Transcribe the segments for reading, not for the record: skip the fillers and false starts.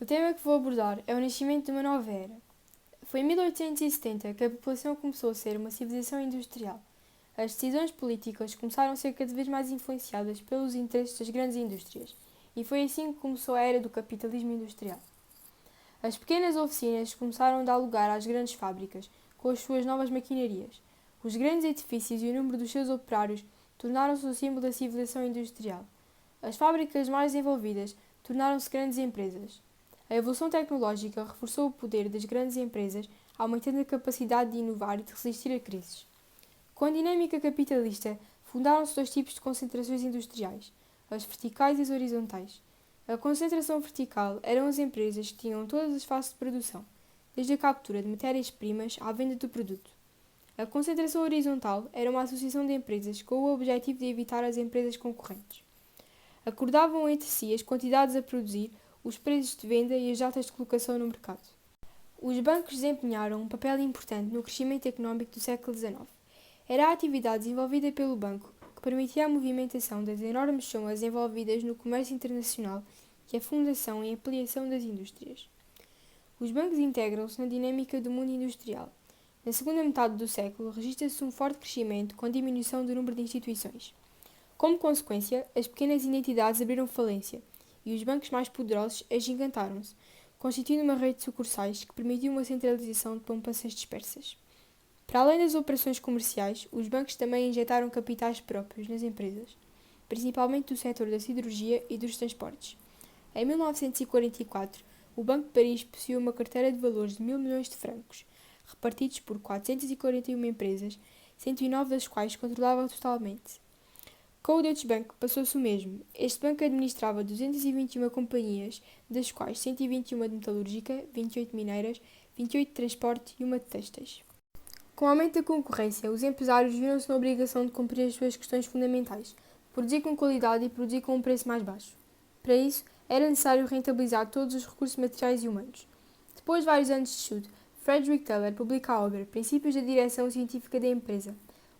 O tema que vou abordar é o nascimento de uma nova era. Foi em 1870 que a população começou a ser uma civilização industrial. As decisões políticas começaram a ser cada vez mais influenciadas pelos interesses das grandes indústrias, e foi assim que começou a era do capitalismo industrial. As pequenas oficinas começaram a dar lugar às grandes fábricas, com as suas novas maquinarias. Os grandes edifícios e o número dos seus operários tornaram-se o símbolo da civilização industrial. As fábricas mais desenvolvidas tornaram-se grandes empresas. A evolução tecnológica reforçou o poder das grandes empresas, aumentando a capacidade de inovar e de resistir a crises. Com a dinâmica capitalista, fundaram-se dois tipos de concentrações industriais, as verticais e as horizontais. A concentração vertical eram as empresas que tinham todas as fases de produção, desde a captura de matérias-primas à venda do produto. A concentração horizontal era uma associação de empresas com o objetivo de evitar as empresas concorrentes. Acordavam entre si as quantidades a produzir, os preços de venda e as datas de colocação no mercado. Os bancos desempenharam um papel importante no crescimento económico do século XIX. Era a atividade desenvolvida pelo banco que permitia a movimentação das enormes somas envolvidas no comércio internacional e a fundação e ampliação das indústrias. Os bancos integram-se na dinâmica do mundo industrial. Na segunda metade do século, registra-se um forte crescimento com diminuição do número de instituições. Como consequência, as pequenas entidades abriram falência e os bancos mais poderosos agigantaram-se, constituindo uma rede de sucursais que permitiu uma centralização de poupanças dispersas. Para além das operações comerciais, os bancos também injetaram capitais próprios nas empresas, principalmente do setor da siderurgia e dos transportes. Em 1944, o Banco de Paris possuía uma carteira de valores de 1.000 milhões de francos, repartidos por 441 empresas, 109 das quais controlava totalmente. Com o Deutsche Bank passou-se o mesmo. Este banco administrava 221 companhias, das quais 121 de metalúrgica, 28 mineiras, 28 de transporte e uma de têxteis. Com o aumento da concorrência, os empresários viram-se na obrigação de cumprir as suas questões fundamentais, produzir com qualidade e produzir com um preço mais baixo. Para isso, era necessário rentabilizar todos os recursos materiais e humanos. Depois de vários anos de estudo, Frederick Taylor publica a obra Princípios da Direção Científica da Empresa,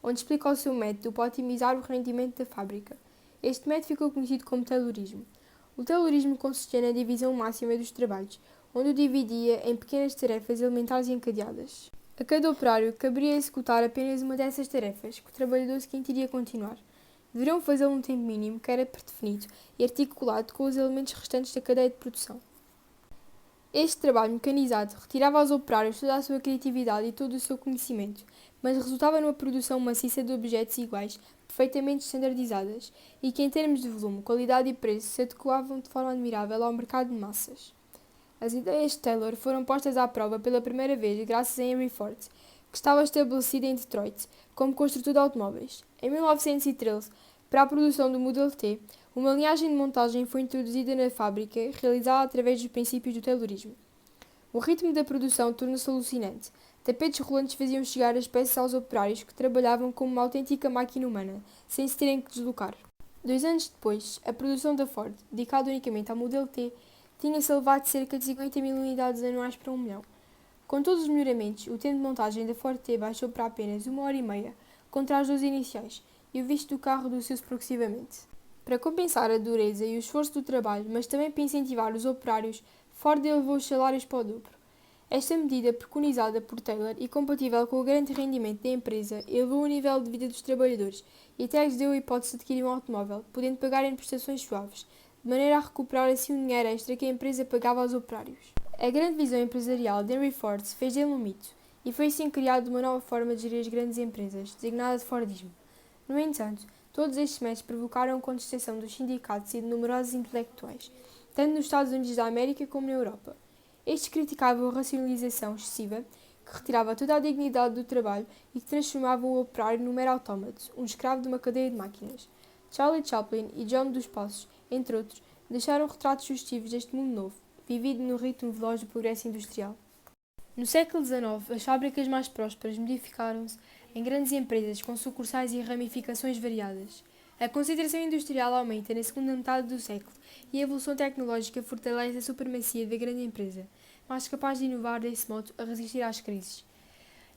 onde explica o seu método para otimizar o rendimento da fábrica. Este método ficou conhecido como Taylorismo. O Taylorismo consistia na divisão máxima dos trabalhos, onde o dividia em pequenas tarefas elementares e encadeadas. A cada operário caberia executar apenas uma dessas tarefas, que o trabalhador seguinte iria continuar. Deveriam fazê-lo num tempo mínimo, que era predefinido e articulado com os elementos restantes da cadeia de produção. Este trabalho mecanizado retirava aos operários toda a sua criatividade e todo o seu conhecimento, mas resultava numa produção maciça de objetos iguais, perfeitamente standardizadas, e que em termos de volume, qualidade e preço se adequavam de forma admirável ao mercado de massas. As ideias de Taylor foram postas à prova pela primeira vez graças a Henry Ford, que estava estabelecido em Detroit como construtor de automóveis. Em 1913, para a produção do Model T, uma linhagem de montagem foi introduzida na fábrica, realizada através dos princípios do Taylorismo. O ritmo da produção torna-se alucinante. Tapetes rolantes faziam chegar as peças aos operários que trabalhavam como uma autêntica máquina humana, sem se terem que deslocar. 2 anos depois, a produção da Ford, dedicada unicamente ao Model T, tinha-se elevado de cerca de 50.000 unidades anuais para 1 milhão. Com todos os melhoramentos, o tempo de montagem da Ford T baixou para apenas 1 hora e meia, contra as 2 iniciais, e o visto do carro reduziu-se progressivamente. Para compensar a dureza e o esforço do trabalho, mas também para incentivar os operários, Ford elevou os salários para o dobro. Esta medida, preconizada por Taylor e compatível com o grande rendimento da empresa, elevou o nível de vida dos trabalhadores e até lhes deu a hipótese de adquirir um automóvel, podendo pagar em prestações suaves, de maneira a recuperar assim o dinheiro extra que a empresa pagava aos operários. A grande visão empresarial de Henry Ford fez dele um mito, e foi assim criada uma nova forma de gerir as grandes empresas, designada de Fordismo. No entanto, todos estes métodos provocaram a contestação dos sindicatos e de numerosos intelectuais, tanto nos Estados Unidos da América como na Europa. Estes criticavam a racionalização excessiva, que retirava toda a dignidade do trabalho e que transformava o operário num mero autómato, um escravo de uma cadeia de máquinas. Charlie Chaplin e John dos Passos, entre outros, deixaram retratos sugestivos deste mundo novo, vivido no ritmo veloz do progresso industrial. No século XIX, as fábricas mais prósperas modificaram-se em grandes empresas com sucursais e ramificações variadas. A concentração industrial aumenta na segunda metade do século e a evolução tecnológica fortalece a supremacia da grande empresa, mais capaz de inovar desse modo a resistir às crises.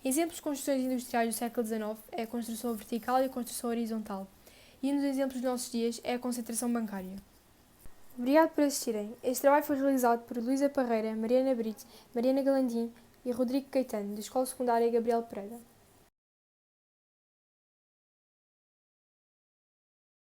Exemplos de construções industriais do século XIX é a construção vertical e a construção horizontal, e um dos exemplos dos nossos dias é a concentração bancária. Obrigado por assistirem. Este trabalho foi realizado por Luísa Parreira, Mariana Brito, Mariana Galandim e Rodrigo Caetano, da Escola Secundária Gabriel Pereira.